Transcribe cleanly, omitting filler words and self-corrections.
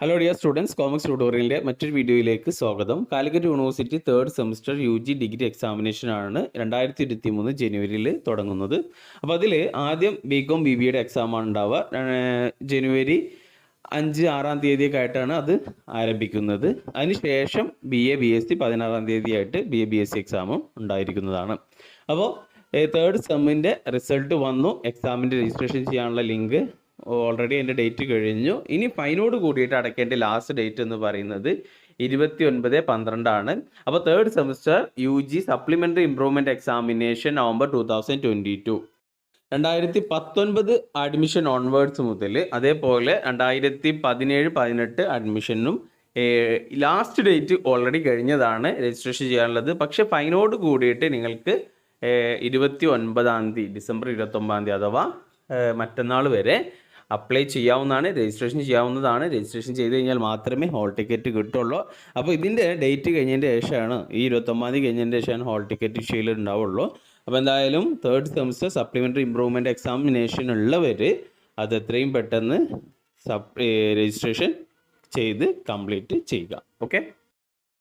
Hello dear students, Comics Tutorial മറ്റൊരു വീഡിയോയിലേക്ക് സ്വാഗതം. Calicut university third semester UG degree examination ആണ് 2023 ജനുവരിയിൽ തുടങ്ങുന്നത്. അപ്പോൾ അതിൽ ആദ്യം BCom BBA എക്സാമാണ് ഉണ്ടാവുക. ജനുവരി 5-6 തീയതിയൊക്കെ ആയിട്ടാണ് അത് ആരംഭിക്കുന്നത്. അതിനുശേഷം BA BSc 16 തീയതിയായിട്ട് BA BSc എക്സാമും ഉണ്ടായിരിക്കുന്നതാണ്. അപ്പോൾ തേർഡ് സെമ്മിൻ്റെ റിസൾട്ട് വന്നു. എക്സാമിൻ്റെ രജിസ്ട്രേഷൻ ചെയ്യാനുള്ള ലിങ്ക് ഓൾറെഡി എൻ്റെ ഡേറ്റ് കഴിഞ്ഞു. ഇനി ഫൈനോട് കൂടിയിട്ട് അടയ്ക്കേണ്ട ലാസ്റ്റ് ഡേറ്റ് എന്ന് പറയുന്നത് 29/12 ആണ്. അപ്പോൾ third semester UG supplementary improvement examination November 2022 2019 admission onwards മുതൽ അതേപോലെ 2017-18 അഡ്മിഷനും ലാസ്റ്റ് ഡേറ്റ് ഓൾറെഡി കഴിഞ്ഞതാണ് രജിസ്ട്രേഷൻ ചെയ്യാനുള്ളത്. പക്ഷേ ഫൈനോട് കൂടിയിട്ട് നിങ്ങൾക്ക് 29 തീയതി ഡിസംബർ 29 അഥവാ മറ്റന്നാൾ വരെ അപ്ലൈ ചെയ്യാവുന്നതാണ്, രജിസ്ട്രേഷൻ ചെയ്യാവുന്നതാണ്. രജിസ്ട്രേഷൻ ചെയ്ത് കഴിഞ്ഞാൽ മാത്രമേ ഹോൾ ടിക്കറ്റ് കിട്ടുള്ളൂ. അപ്പോൾ ഇതിൻ്റെ ഡേറ്റ് കഴിഞ്ഞതിൻ്റെ ശേഷമാണ്, ഈ 29 കഴിഞ്ഞതിൻ്റെ ശേഷമാണ് ഹോൾ ടിക്കറ്റ് ഇഷ്യൂയിൽ ഉണ്ടാവുള്ളൂ. അപ്പോൾ എന്തായാലും third semester supplementary improvement examination ഉള്ളവർ അത് എത്രയും പെട്ടെന്ന് രജിസ്ട്രേഷൻ ചെയ്ത് കംപ്ലീറ്റ് ചെയ്യുക. ഓക്കെ.